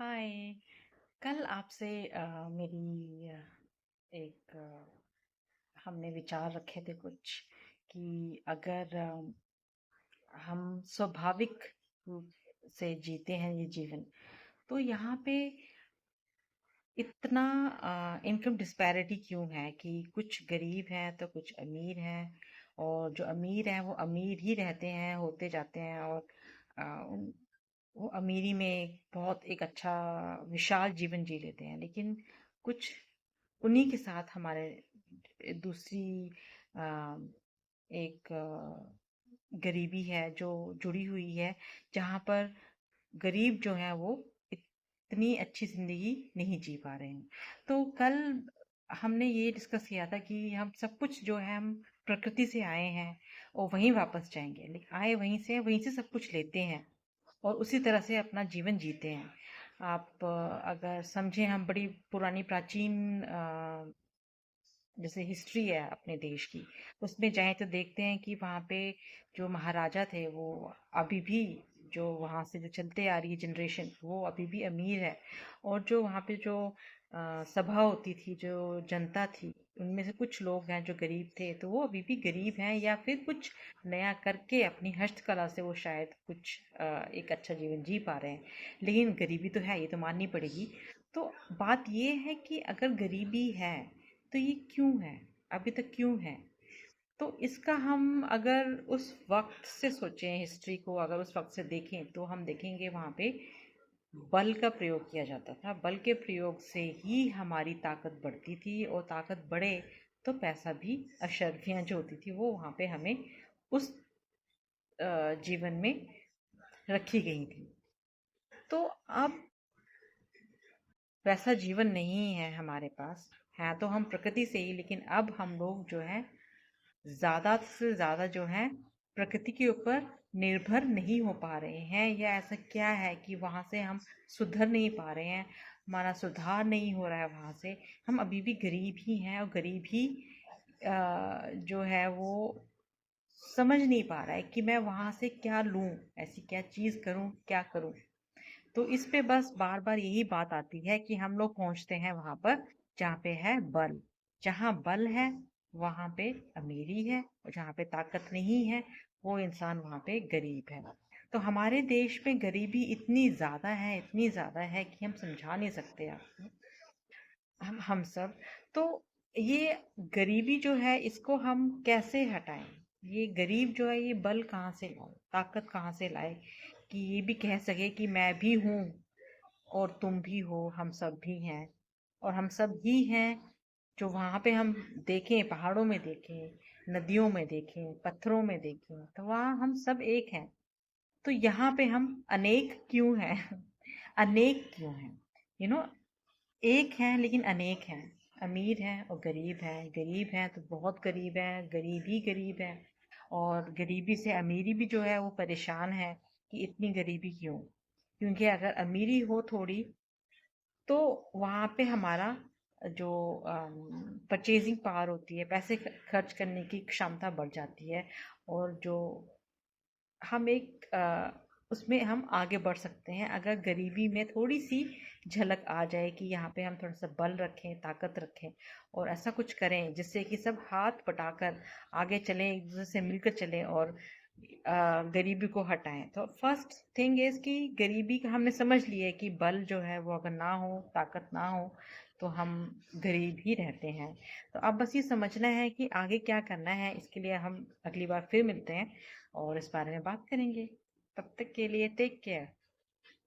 हाय। कल आपसे मेरी एक हमने विचार रखे थे कुछ कि अगर हम स्वाभाविक रूप से जीते हैं ये जीवन, तो यहाँ पे इतना इनकम डिस्पैरिटी क्यों है कि कुछ गरीब हैं तो कुछ अमीर हैं, और जो अमीर हैं वो अमीर ही रहते हैं, होते जाते हैं, और वो अमीरी में बहुत एक अच्छा विशाल जीवन जी लेते हैं। लेकिन कुछ उन्हीं के साथ हमारे दूसरी अ, एक गरीबी है जो जुड़ी हुई है, जहाँ पर गरीब जो है वो इतनी अच्छी जिंदगी नहीं जी पा रहे हैं। तो कल हमने ये डिस्कस किया था कि हम सब कुछ जो है हम प्रकृति से आए हैं और वहीं वापस जाएंगे, लेकिन आए वहीं से सब कुछ लेते हैं और उसी तरह से अपना जीवन जीते हैं। आप अगर समझें, हम बड़ी पुरानी प्राचीन जैसे हिस्ट्री है अपने देश की, उसमें जाएं तो देखते हैं कि वहाँ पे जो महाराजा थे वो अभी भी, जो वहाँ से जो चलते आ रही है जनरेशन, वो अभी भी अमीर है। और जो वहाँ पे जो सभा होती थी, जो जनता थी, उनमें से कुछ लोग हैं जो गरीब थे, तो वो अभी भी गरीब हैं, या फिर कुछ नया करके अपनी हस्तकला से वो शायद कुछ एक अच्छा जीवन जी पा रहे हैं। लेकिन गरीबी तो है, ये तो माननी पड़ेगी। तो बात ये है कि अगर गरीबी है तो ये क्यों है, अभी तक क्यों है? तो इसका हम अगर उस वक्त से सोचें, हिस्ट्री को अगर उस वक्त से देखें, तो हम देखेंगे वहाँ पे बल का प्रयोग किया जाता था। बल के प्रयोग से ही हमारी ताकत बढ़ती थी, और ताकत बढ़े तो पैसा भी, अशर्फियाँ जो होती थी वो वहाँ पे हमें उस जीवन में रखी गई थी। तो अब वैसा जीवन नहीं है हमारे पास, है तो हम प्रकृति से ही, लेकिन अब हम लोग जो है ज़्यादा से ज़्यादा जो है प्रकृति के ऊपर निर्भर नहीं हो पा रहे हैं, या ऐसा क्या है कि वहाँ से हम सुधर नहीं पा रहे हैं, हमारा सुधार नहीं हो रहा है वहाँ से। हम अभी भी गरीब ही हैं, और गरीब ही जो है वो समझ नहीं पा रहा है कि मैं वहाँ से क्या लूँ, ऐसी क्या चीज़ करूँ, क्या करूँ। तो इस पे बस बार बार यही बात आती है कि हम लोग पहुंचते हैं वहां पर जहाँ पे है बल। जहाँ बल है वहां पे अमीरी है, और जहाँ पे ताकत नहीं है वो इंसान वहां पे गरीब है। तो हमारे देश में गरीबी इतनी ज्यादा है, इतनी ज्यादा है कि हम समझा नहीं सकते आपको, हम सब। तो ये गरीबी जो है इसको हम कैसे हटाएं? ये गरीब जो है ये बल कहाँ से लाए, ताकत कहाँ से लाए कि ये भी कह सके कि मैं भी हूँ और तुम भी हो, हम सब भी हैं। और हम सब ही हैं जो वहां पे हम देखें, पहाड़ों में देखें, नदियों में देखें, पत्थरों में देखें, तो वहां हम सब एक हैं। तो यहाँ पे हम अनेक क्यों हैं? अनेक क्यों हैं? यू नो, एक हैं लेकिन अनेक हैं। अमीर हैं और गरीब हैं तो बहुत गरीब हैं, गरीब ही गरीब है। और गरीबी से अमीरी भी जो है वो परेशान है कि इतनी गरीबी क्यों। क्योंकि अगर अमीरी हो थोड़ी, तो वहाँ पे हमारा जो परचेजिंग पावर होती है, पैसे खर्च करने की क्षमता बढ़ जाती है। और जो हम एक उसमें हम आगे बढ़ सकते हैं अगर गरीबी में थोड़ी सी झलक आ जाए कि यहाँ पे हम थोड़ा सा बल रखें, ताकत रखें, और ऐसा कुछ करें जिससे कि सब हाथ बटाकर आगे चलें, एक दूसरे से मिलकर चलें, और गरीबी को हटाएं। तो फर्स्ट थिंग इज कि गरीबी का हमने समझ लिया है कि बल जो है वो अगर ना हो, ताकत ना हो, तो हम गरीब ही रहते हैं। तो अब बस ये समझना है कि आगे क्या करना है। इसके लिए हम अगली बार फिर मिलते हैं और इस बारे में बात करेंगे। तब तक के लिए टेक केयर।